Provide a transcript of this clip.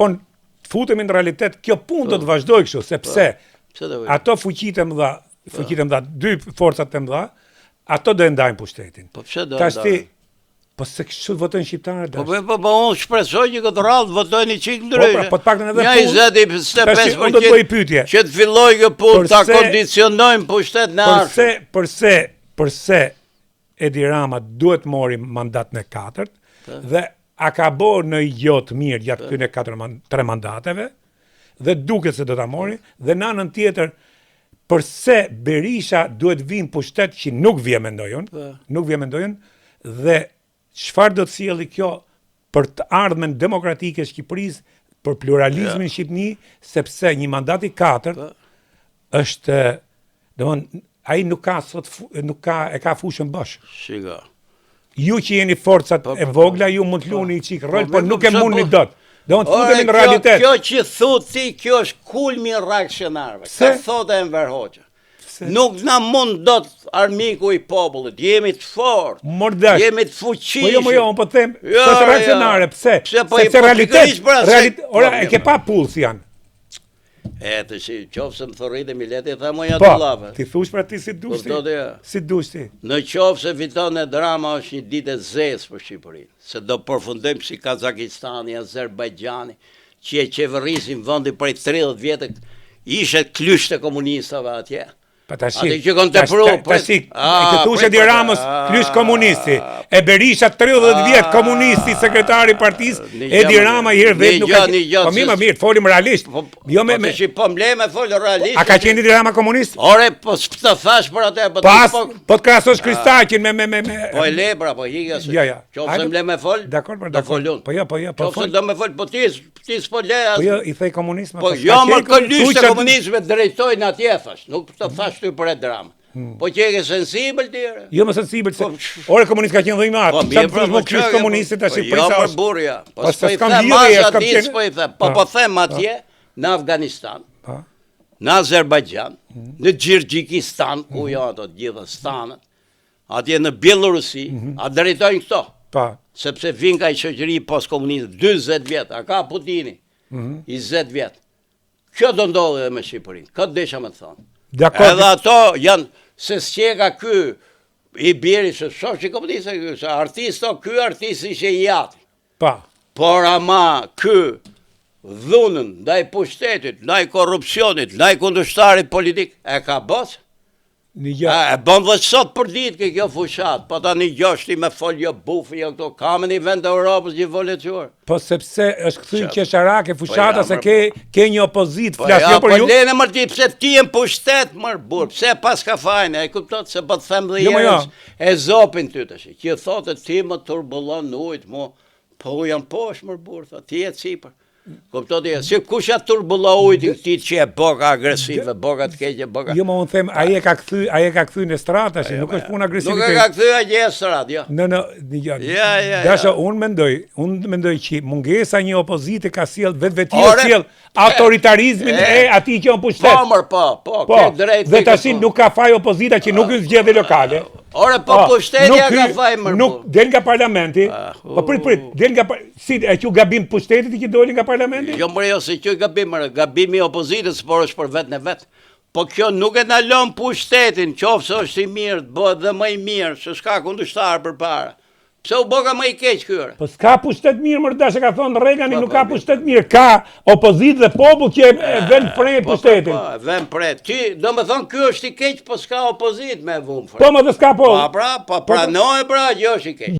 po futemi në realitet, kjo punë do të vazhdoj kështu, sepse ato fuqitë e mëdha, dy forcat e mëdha, ato do e ndajnë pushtetin. Po pse do e ndajnë? Po se kështu votojnë shqiptarët. Po unë shpresoj që këtë radhë votojnë një çik ndryshe. Po të paktën edhe punë. Që të filloj kjo punë ta kondicionojmë pushtet në ardhshëm. Përse Edi Rama duhet mori mandatin e 4 dhe a ka bërë në jo të mirë gjatë këtyre 3 mandateve dhe duket se do ta mori dhe në anën tjetër përse Berisha duhet vinë pushtet që nuk vje mendojnë dhe çfarë do të sjellë kjo për të ardhmen demokratike Shqipërisë, për pluralizmin në Shqipëni, sepse një mandat i 4 është, domthonë, ai nuk ka fushën bosh. Shiko. Ju që jeni forcat e vogla, ju mund të luani një çik rol, por nuk e mundni dot. Domthonë futemi në realitet. Kjo që thot ti, kjo është kulmi i reaksionarëve. Ka thotë Enver Hoxha. Nuk na mund dot armiku i popullit, jemi të fortë, jemi të fuqishëm. Po jo, po them, është reaksionare, pse? Sepse realitet, ora e ke pa puls janë. Të shi, qofse më thorrite mileti, tha moja të lave. Ti thush pra ti si dush ti? Si dush ti? Në qofse fiton e drama është një ditë e zezë për Shqipërinë, se do përfundojmë si Kazakistani, Azerbajxhani, që e qeverisin vendi prej 30 vjetë, ishe klysh të komunistave atje. Tashi, këtu Edi Ramës klysh komunisti, e Berisha 30 vjet komunisti, sekretari partisë, Edi Rama herë vetë nuk ka. Po mirë, folim realisht. Po mleme fol realisht. A ka qenë Edi Rama komunist? Ore, po të thash për atë, po të krahasosh Kristaqin me. Po e lebra, po higa se. Qofse mleme fol. Dakor. Po jo. Qofse do me fol, po ti s'po le. Po jo, i thej komunizëm. Po jo, më klysh të komunizmit drejtojnë atje thash, nuk të thash ty për e dramë. Po që e ke sensibël tjere? Jo më sensibël, se ore komunist ka qenë dhe i marë. Po mirë, për më qështë komunistit ashtë jo për burja. Po s'po i the maza ditë, s'po i the. Po them atje në Afganistan, në Azerbajxhan, në Gjirgjikistan, ku jo ato gjitha stanët, atje në Bielorusi, a drejtojnë këto. Sepse vinë ka i shoqëri post-komunistë 20 vjetë, a ka Putini, 20 vjetë. Kjo do ndodhe dhe me Shqipërinë, këtë desha me të thonë. Edhe ato janë, se s'qeka ky i bjeri, se shoh që komuniste ky, se artisto, ky artist ishe i jati. Por ama ky dhunën, ndaj pushtetit, ndaj korrupsionit, ndaj kundërshtarit politik, e ka bos? E bon dhe sot për ditë ke kjo fushat, po ta një gjoshti me foljo bufi, jo këto kamen i vend e Europës që volequar. Po sepse është këthy qesharake fushata se ke një opozit, flasjo për ju. Po lene mërti, pse ti e më pushtet mërë burë, pse pas ka fajne, e kuptot se po të them dhe jerës, e zopin ty të shi, që thotë ti më turbulon në ujtë, po u janë posh mërë burë, ti e cipër. Kuptot e, si kusha turbulla ujtë këti që e boka agresive, boka të keqe, boka... Jo, më unë them, aje ka këthy në stratë, nuk është punë agresivitet. Nuk e ka këthy aje e stratë, jo. Dasha, unë mendoj që mungesa një opozite ka sjell vetë sjell autoritarizmin e ati që on pushtet. Po, mërë, po, ke drejt. Dhe tashin nuk ka faj opozita që nuk në zgjedhje lokale. Ore, po pushtetja ka faj mërë. Nuk del nga parlamenti, po prit, del nga, si e që gabim pushtetit që doli nga parlamenti? Jo mërë, jo, se që gabim, gabimi opozitës, por është për vetë në vetë. Po kjo nuk e nalon pushtetin, qofë se është i mirë, bëhet dhe më i mirë, se s'ka kundërshtarë për para. Pse u boka më i keq kyre? Po s'ka pushtet mirë, mërë dashe ka thonë Regani, nuk ka pushtet mirë, ka opozit dhe popull që vend prej pushtetin. Po, vend prej. Ti, do me thonë, kjo është i keq, po s'ka opozit me vumë. Po, më dhe s'ka po. Po, pra, pranoj, pra, jo është i keq.